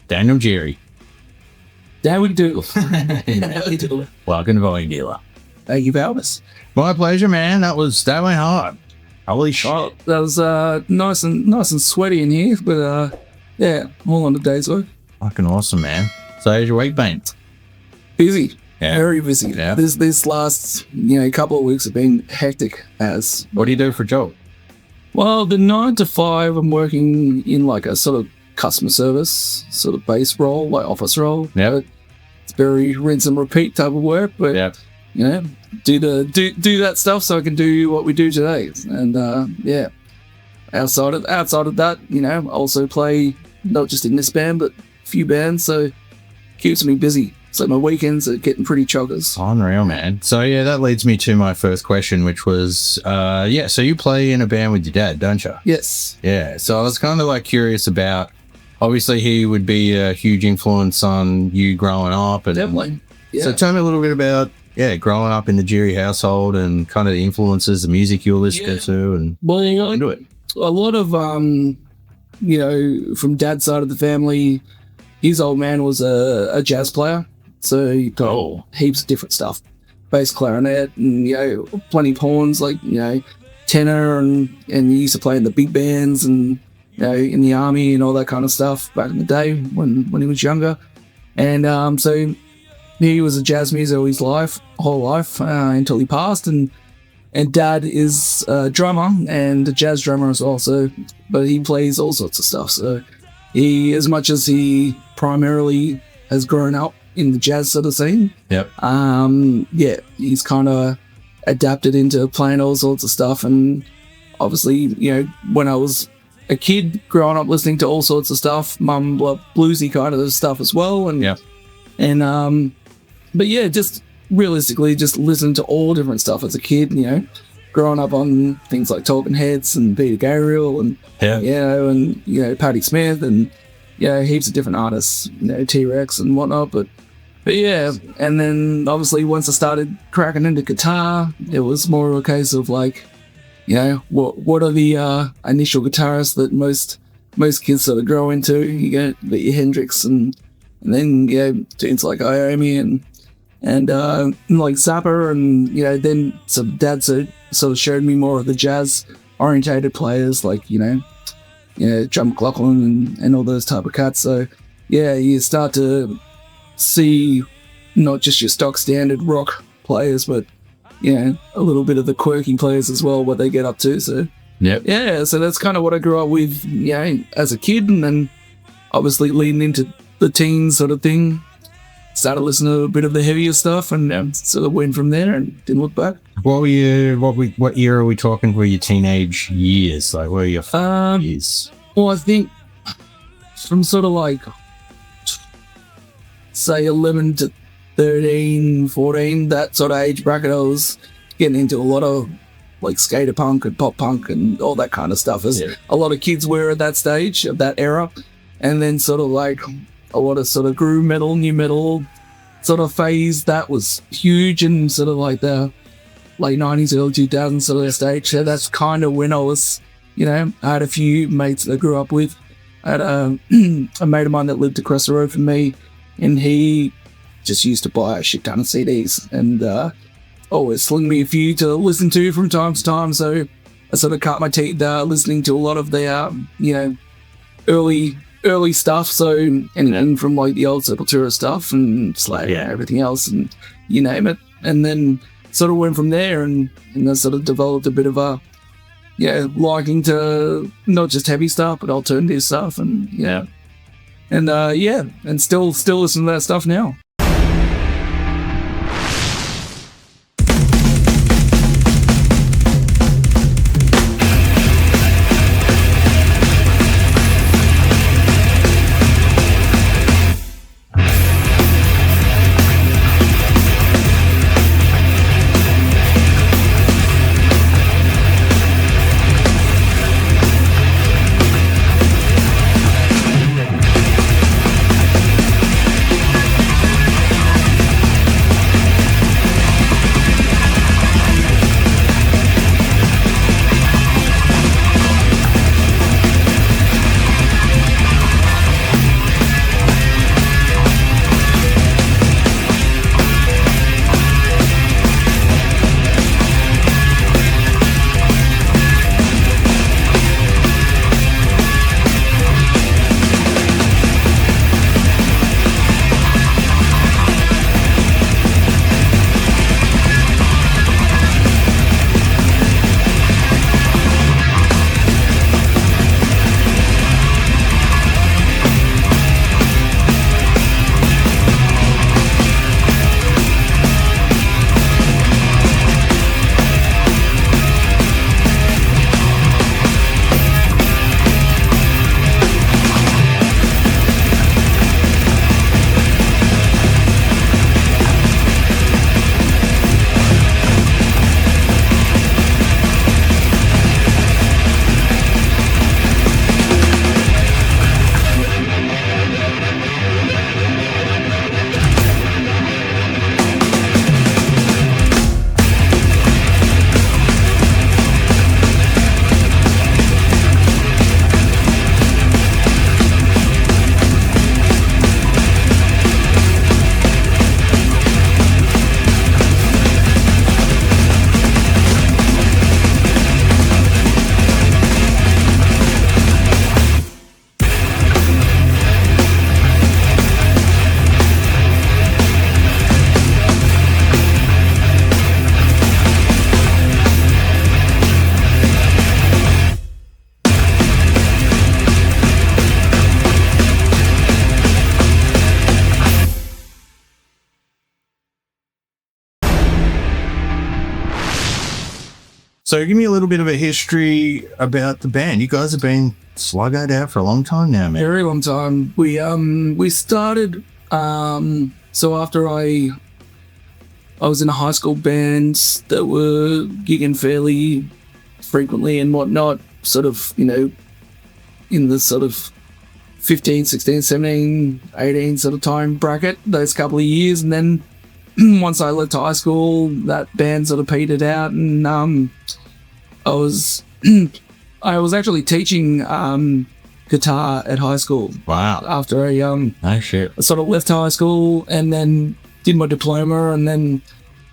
Daniel Jeary. Dan McDougall. Welcome to Volume Dealer. Thank you for having us. My pleasure, man. That went hard. Holy shit. Oh, that was nice and sweaty in here, but yeah, all on a day's work. Fucking awesome, man. So how's your week been? Busy. Yeah. Very busy. Yeah. This last couple of weeks have been hectic as. What do you do for a job? Well, the 9 to 5, I'm working in like a sort of customer service sort of base role, like office role. Yeah. It's very rinse and repeat type of work, but Yeah. do that stuff so I can do what we do today. And outside of that, I also play not just in this band but a few bands, so keeps me busy. So my weekends are getting pretty choggers. Unreal, man. So yeah, that leads me to my first question, which was so you play in a band with your dad, don't you? Yes. Yeah. So I was kind of like curious about, obviously he would be a huge influence on you growing up, and Definitely. Yeah. So tell me a little bit about growing up in the Jeary household and kind of the influences, the music you were listening to, and into it. A lot of from dad's side of the family, his old man was a jazz player, so he got heaps of different stuff, bass, clarinet, and plenty of horns, like tenor, and he used to play in the big bands and in the army and all that kind of stuff back in the day when he was younger, and so he was a jazz musician his whole life until he passed, and dad is a drummer and a jazz drummer as well, but he plays all sorts of stuff. So he, as much as he primarily has grown up in the jazz sort of scene, he's kind of adapted into playing all sorts of stuff. And obviously, when I was a kid growing up listening to all sorts of stuff, mum loved bluesy kind of stuff as well, but yeah, just realistically, just listen to all different stuff as a kid, growing up on things like Talking Heads and Peter Gabriel and, Patti Smith and, heaps of different artists, T-Rex and whatnot. But yeah, and then obviously once I started cracking into guitar, it was more of a case of like, what are the initial guitarists that most kids sort of grow into? You get your Hendrix and then, tunes like Iommi and like Zappa, and then some dad sort of showed me more of the jazz orientated players like John McLaughlin and all those type of cats. So you start to see not just your stock standard rock players, but a little bit of the quirky players as well, what they get up to. So so that's kind of what I grew up with as a kid, and then obviously leading into the teen sort of thing, started listening to a bit of the heavier stuff, and sort of went from there and didn't look back. What year are we talking for your teenage years? Like, what are your years? Well, I think from sort of like, say 11 to 13, 14, that sort of age bracket, I was getting into a lot of like skater punk and pop punk and all that kind of stuff, as a lot of kids were at that stage of that era. And then sort of like a lot of sort of groove metal, new metal sort of phase that was huge, and sort of like the late 90s, early 2000s sort of stage. So that's kind of when I was, I had a few mates that I grew up with. I had a mate of mine that lived across the road from me, and he just used to buy a shit ton of CDs and always sling me a few to listen to from time to time. So I sort of cut my teeth listening to a lot of the, early stuff, so anything from like the old Sepultura stuff and Slayer and everything else, and you name it, and then sort of went from there, and then sort of developed a bit of a liking to not just heavy stuff but alternative stuff, and and still listen to that stuff now. So give me a little bit of a history about the band. You guys have been sluggoed out for a long time now, man. Very long time. We started so after I was in a high school band that were gigging fairly frequently and whatnot, sort of, you know, in the sort of 15, 16, 17, 18 sort of time bracket, those couple of years. And then once I left high school, that band sort of petered out, and I was actually teaching guitar at high school. Wow. After I shit. I sort of left high school and then did my diploma, and then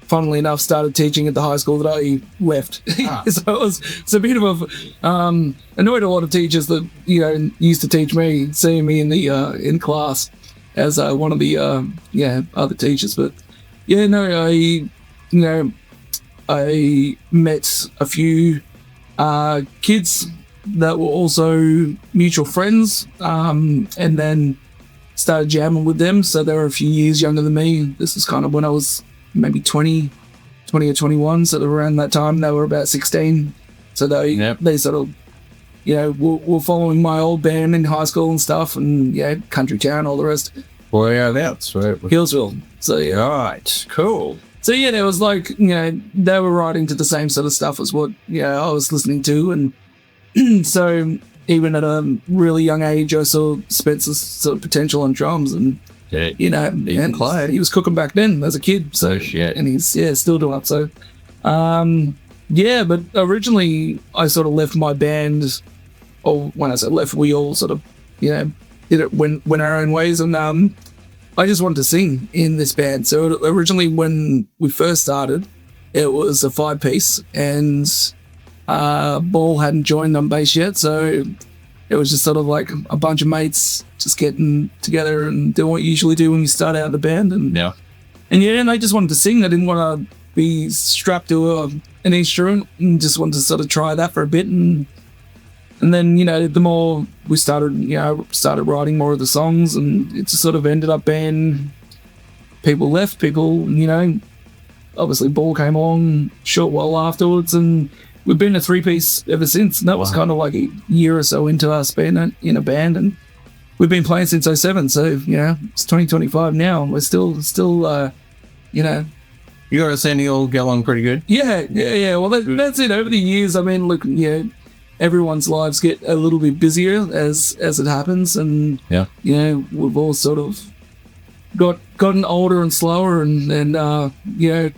funnily enough started teaching at the high school that I left. So it's a bit of annoyed a lot of teachers that, you know, used to teach me, seeing me in the in class as one of the other teachers. But yeah, no, I met a few kids that were also mutual friends, and then started jamming with them. So they were a few years younger than me. This is kind of when I was maybe 20 or 21. So around that time, they were about 16. So they sort of, you know, were following my old band in high school and stuff, and yeah, Country Town, all the rest. Whereabouts? Hillsville. So yeah. Right, cool. So yeah, there was like, you know, they were writing to the same sort of stuff as what, you know, I was listening to, and so even at a really young age, I saw Spencer's sort of potential on drums, and you know, and he was cooking back then as a kid. So shit, and he's still doing it. So but originally I sort of left my band, or when I said left, we all sort of, you know, did it went our own ways, and I just wanted to sing in this band. So originally when we first started, it was a 5-piece, and Ball hadn't joined on bass yet, so it was just sort of like a bunch of mates just getting together and doing what you usually do when you start out the band. And I just wanted to sing. I didn't want to be strapped to an instrument, and just wanted to sort of try that for a bit. And then, you know, the more we started writing more of the songs, and it just sort of ended up being people left, people, you know, obviously Ball came along a short while afterwards, and we've been a 3-piece ever since. And that was kind of like a year or so into us being in a band, and we've been playing since 07. So, you know, it's 2025 now, and we're still, you know. You got to send you all get along pretty good? Yeah. Well, that's it. Over the years, I mean, look, you know, everyone's lives get a little bit busier as it happens, and you know, we've all sort of gotten older and slower, and you know,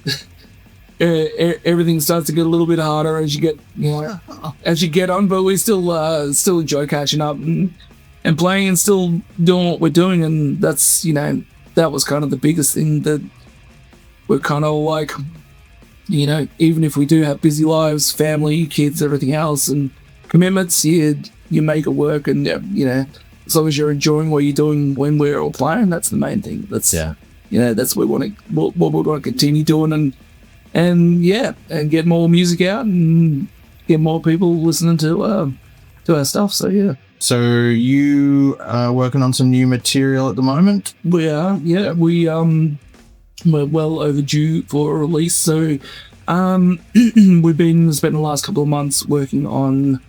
everything starts to get a little bit harder as you get, you know, as you get on. But we still enjoy catching up and playing and still doing what we're doing, and that's, you know, that was kind of the biggest thing, that we're kind of like, you know, even if we do have busy lives, family, kids, everything else, and commitments, you make it work, and you know, as long as you're enjoying what you're doing when we're all playing, that's the main thing. That's you know, that's what we want to continue doing, and get more music out and get more people listening to our stuff. So yeah. So you are working on some new material at the moment? We are, yeah. We're well overdue for a release. So we've been spending the last couple of months working on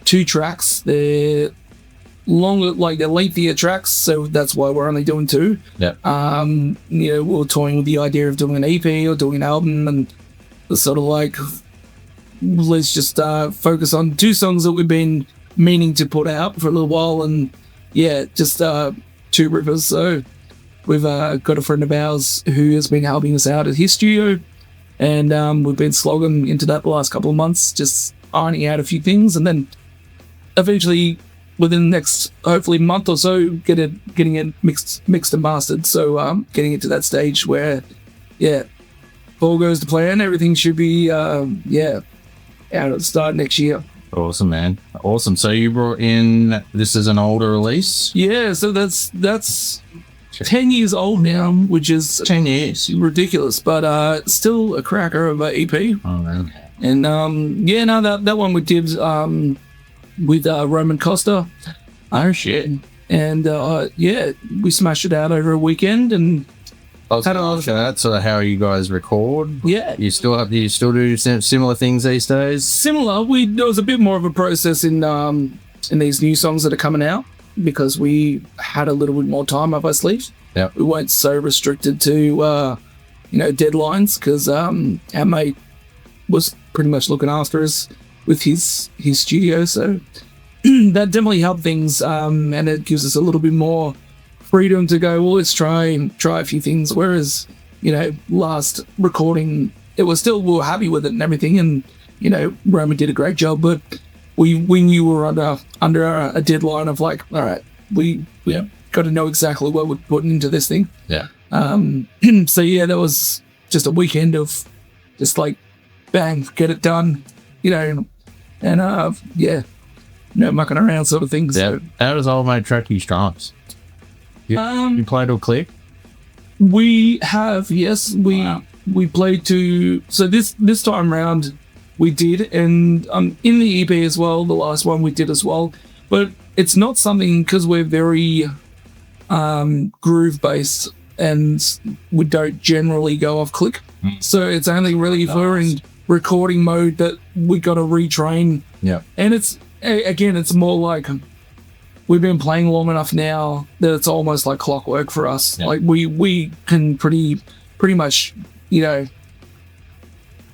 2 tracks. They're longer, like they're lengthier tracks, so that's why we're only doing 2. Yeah. You know, we're toying with the idea of doing an EP or doing an album, and it's sort of like, let's just focus on 2 songs that we've been meaning to put out for a little while, and just 2 rivers. So we've got a friend of ours who has been helping us out at his studio, and we've been slogging into that the last couple of months, just ironing out a few things, and then eventually within the next, hopefully, month or so, getting it mixed and mastered. So getting it to that stage where, if all goes to plan, everything should be out at the start next year. Awesome, man. Awesome. So you brought in, this is an older release? Yeah, so that's 10 years old now, which is 10 years. Ridiculous, but still a cracker of an EP. Oh, man. And that one we did with Roman Costa. Oh shit. And we smashed it out over a weekend, and I was going to ask you that. So, how you guys record? Yeah. Do you still do similar things these days? Similar. There was a bit more of a process in these new songs that are coming out because we had a little bit more time up our sleeves. Yeah. We weren't so restricted to deadlines because our mate was pretty much looking after us with his studio, so that definitely helped things, and it gives us a little bit more freedom to go, well, let's try a few things, whereas last recording we were happy with it and everything, and Roman did a great job, but we knew we were under a deadline of like, all right, we got to know exactly what we're putting into this thing. Yeah. So yeah, that was just a weekend of just like bang, get it done, and no mucking around sort of things. Yeah. So, how does old mate track you drums? You play to a click? We have, yes, we played to, so this time round we did, and in the EP as well, the last one we did as well, but it's not something, because we're very groove based and we don't generally go off click, so it's only really if we're in recording mode that we got to retrain. Yeah. And it's more like we've been playing long enough now that it's almost like clockwork for us. Yeah. Like we can pretty much,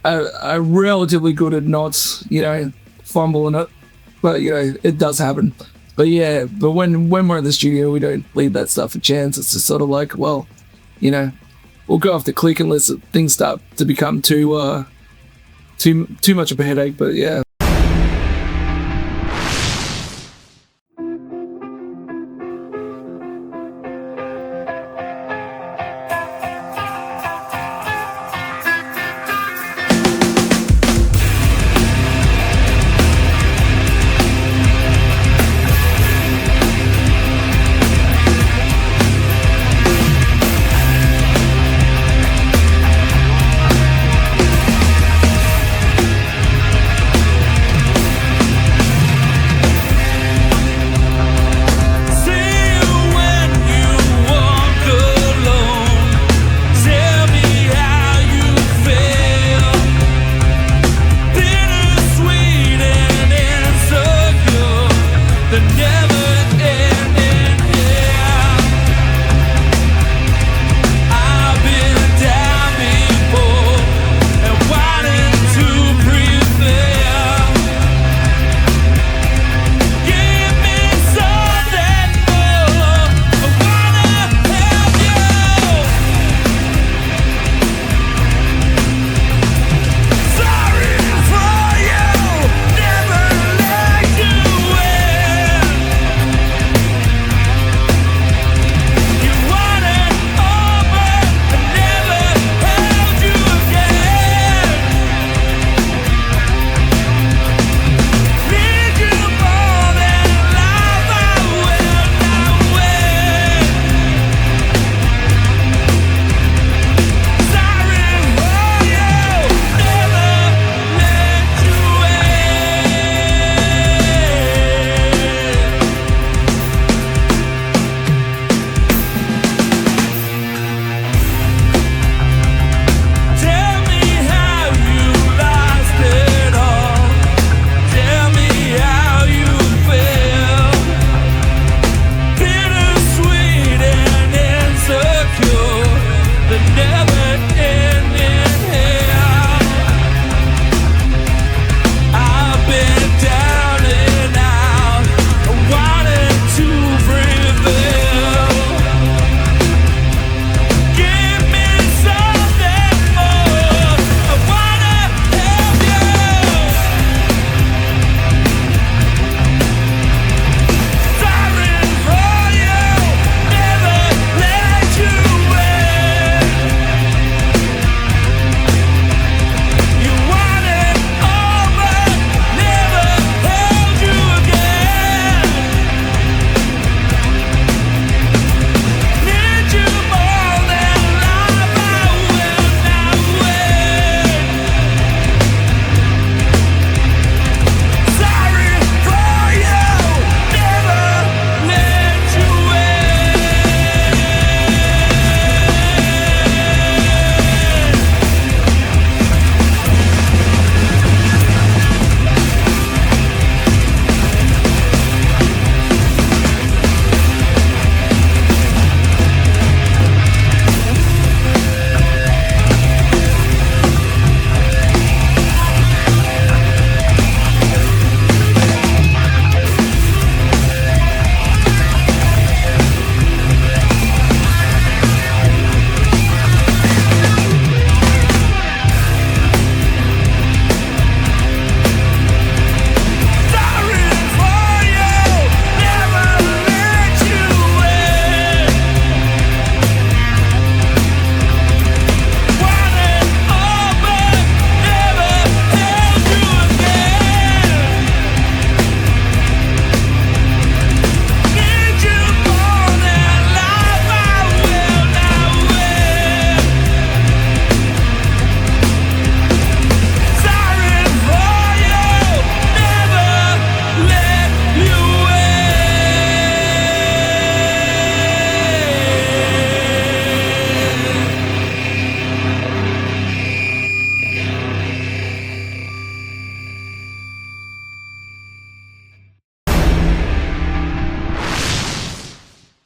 are relatively good at not, fumbling it, but it does happen. But yeah, but when we're in the studio, we don't leave that stuff a chance. It's just sort of like, well, we'll go off the click unless things start to become too much of a headache. But yeah.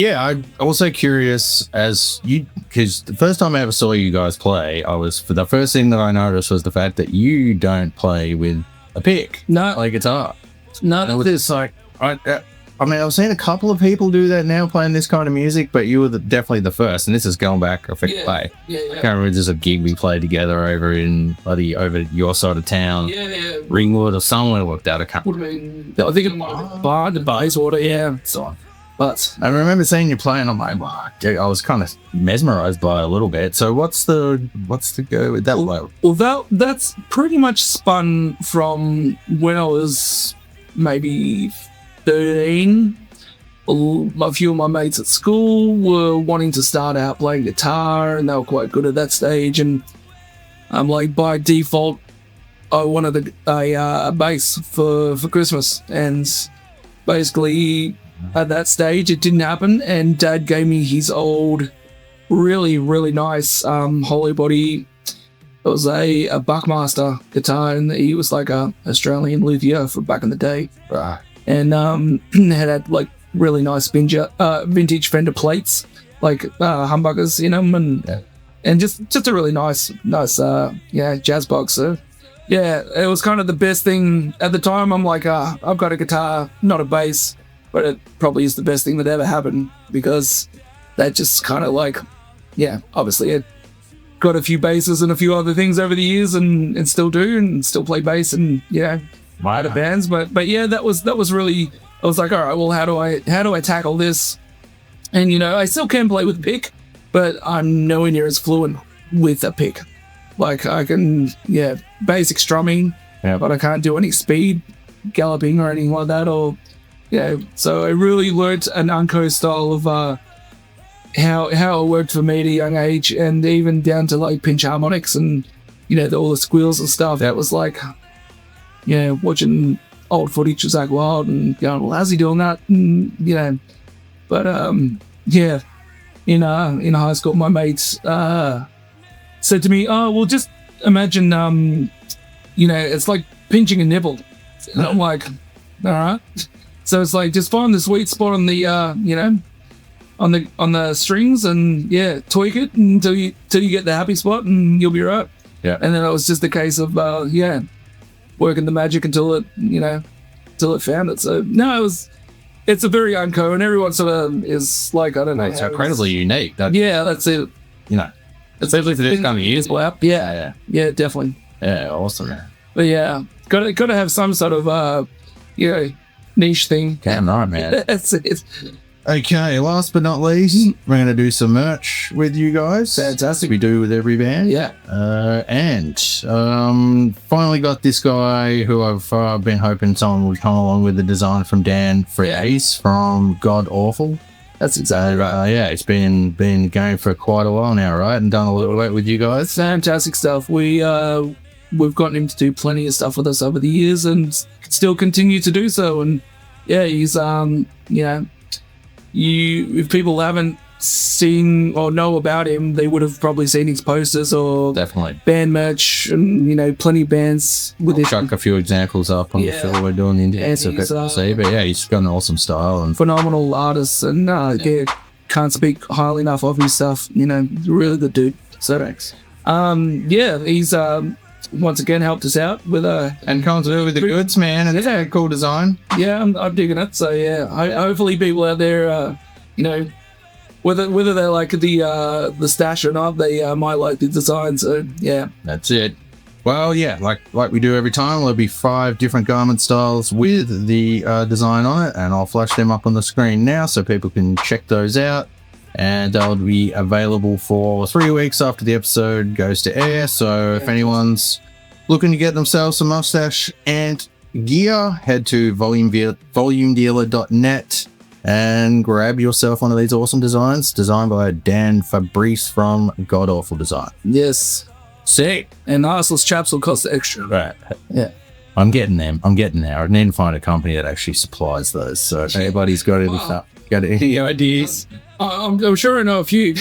Yeah, I'm also curious because the first time I ever saw you guys play, the first thing that I noticed was the fact that you don't play with a pick. No. Play guitar. No. And it was just like, I mean, I've seen a couple of people do that now playing this kind of music, but you were definitely the first, and this is going back a fair way. Yeah. I can't remember, there's a gig we played together over your side of town. Yeah. Ringwood or somewhere worked out. I can't. Would have been, I think it might have been Bar to Bayswater, yeah. So, but I remember seeing you play, and I'm like, wow, I was kind of mesmerized by it a little bit. So what's the go with that? Well, that's pretty much spun from when I was maybe 13. A few of my mates at school were wanting to start out playing guitar, and they were quite good at that stage. And I'm like, by default, I wanted a bass for Christmas, and basically at that stage it didn't happen. And Dad gave me his old, really nice Holy Body. It was a Buckmaster guitar, and he was like a Australian luthier from back in the day. Right. And had like really nice vintage Fender plates, like humbuckers in them, and just a really nice jazz box. So yeah, it was kind of the best thing at the time. I'm like, I've got a guitar, not a bass, but it probably is the best thing that ever happened, because that just kind of like, obviously it got a few basses and a few other things over the years, and still do, and still play bass, and other bands, but yeah, that was really, I was like, all right, well, how do I tackle this? And I still can play with a pick, but I'm nowhere near as fluent with a pick. Like I can, basic strumming, but I can't do any speed galloping or anything like that, or so I really learnt an Unco style of how it worked for me at a young age, and even down to like pinch harmonics and all the squeals and stuff. That was like, watching old footage of Zach Wild and going, well, how's he doing that? And, but in high school, my mates said to me, oh, well, just imagine, it's like pinching a nipple. And I'm like, all right. So it's like, just find the sweet spot on the, on the strings, and tweak it until you get the happy spot, and you'll be right. Yeah. And then it was just a case of, working the magic until it found it. So no, it's a very Unco, and everyone sort of is like, I don't know. It's incredibly unique. That's it. Especially for this kind of years. Yeah, definitely. Yeah, awesome. But yeah, got to have some sort of niche thing. Damn right, man. That's it. Okay, last but not least, we're going to do some merch with you guys. Fantastic. We do with every band. Yeah. And finally got this guy who I've been hoping someone would come along with the design from Dan Ace from God Awful. That's exactly right. It's been going for quite a while now, right? And done a little work with you guys. Fantastic stuff. We've gotten him to do plenty of stuff with us over the years, and still continue to do so. And he's if people haven't seen or know about him, they would have probably seen his posters or definitely band merch, and plenny bands with I'll chuck a few examples up on the film we're doing in there, so people can see. But he's got an awesome style and phenomenal artist, and can't speak highly enough of his stuff. Really good dude. So thanks. He's once again helped us out with and comes with the goods, man. And it's a cool design. Yeah, I'm digging it. So hopefully people out there, whether they like the stash or not, they might like the design. So that's it. Well, like we do every time, there'll be 5 different garment styles with the design on it, and I'll flash them up on the screen now so people can check those out. And they'll be available for 3 weeks after the episode goes to air. So if anyone's looking to get themselves some Moustache Ant gear, head to volumedealer.net and grab yourself one of these awesome designs designed by Dan Fabrice from God Awful Design. Yes. Sick. And arseless chaps will cost extra. Right. Yeah. I'm getting there. I need to find a company that actually supplies those. So if anybody's got any ideas, I'm sure I know a few.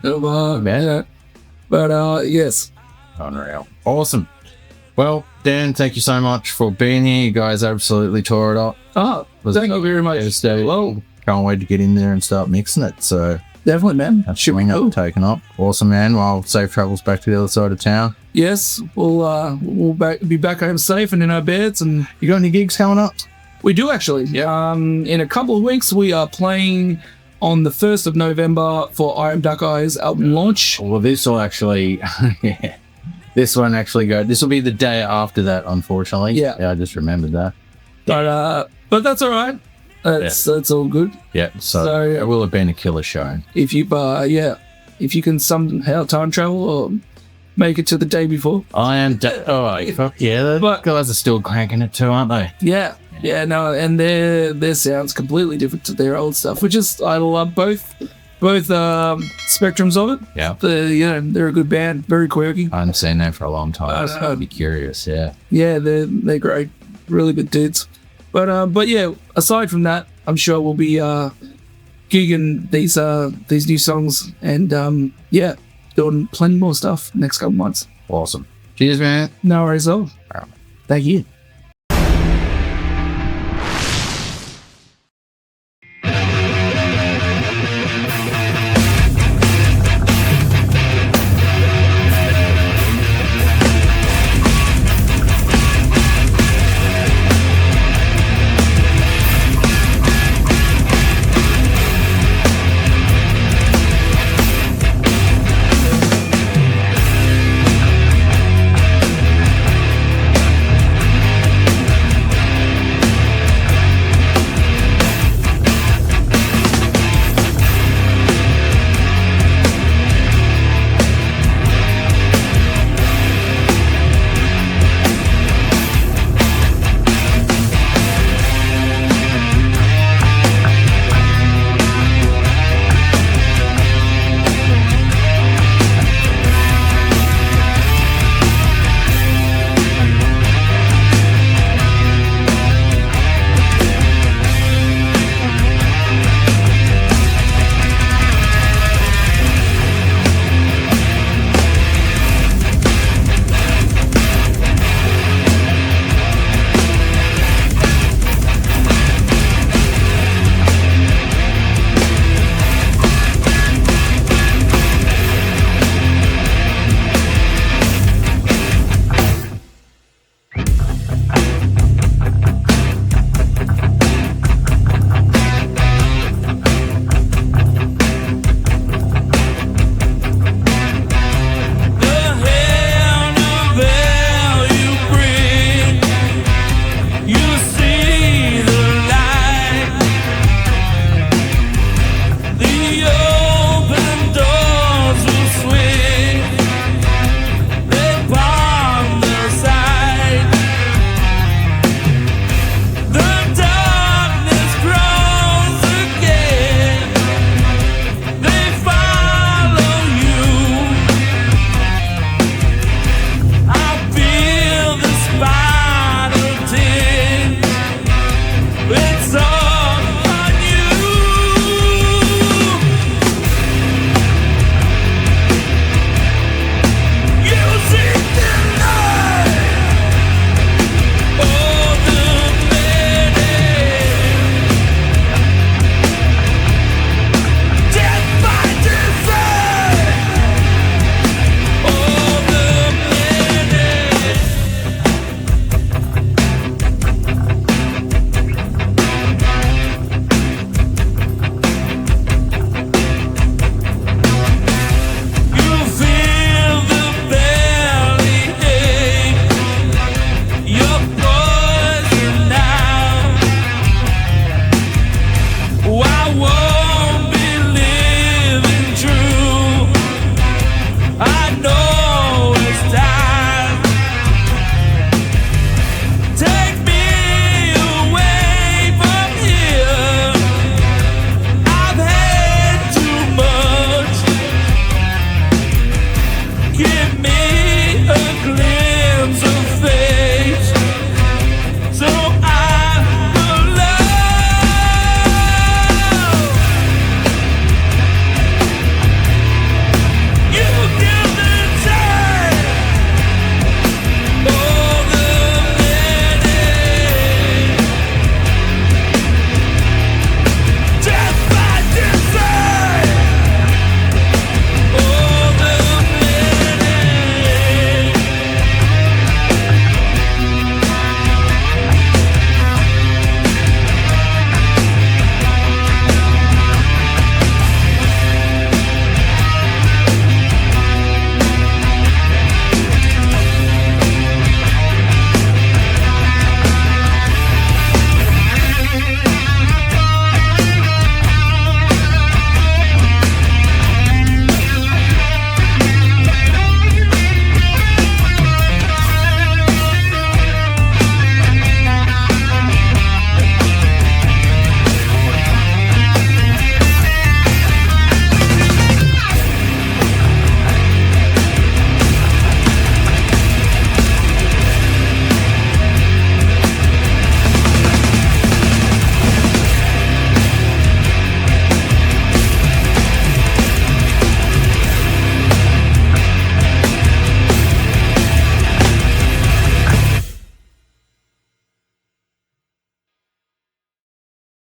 But yes. Unreal. Awesome. Well, Dan, thank you so much for being here. You guys absolutely tore it up. Thank you very much. Well, can't wait to get in there and start mixing it. So Definitely, man. that's Should we swing go? up, taken up. Awesome, man. Well, safe travels back to the other side of town. Yes, we'll be back home safe and in our beds. And You got any gigs coming up? we do actually. In a couple of weeks, we are playing on the 1st of November for I Am Duck Eyes album launch. Well, this will actually, yeah, this one actually go. This will be the day after that, unfortunately. Yeah. I just remembered that. But that's all right. That's all good. Yeah, so it will have been a killer show. If you if you can somehow time travel or make it to the day before. I am. Yeah, the But- guys are still cranking it too, aren't they? Yeah, no, and their sound's completely different to their old stuff, which is I love both spectrums of it. Yeah. They're a good band, very quirky. I haven't seen them for a long time. I know. I'd be curious. Yeah. Yeah, they're great, really good dudes. But yeah, aside from that, I'm sure we'll be gigging these new songs and doing plenty more stuff next couple months. Awesome. Cheers, man. No worries, though. Thank you.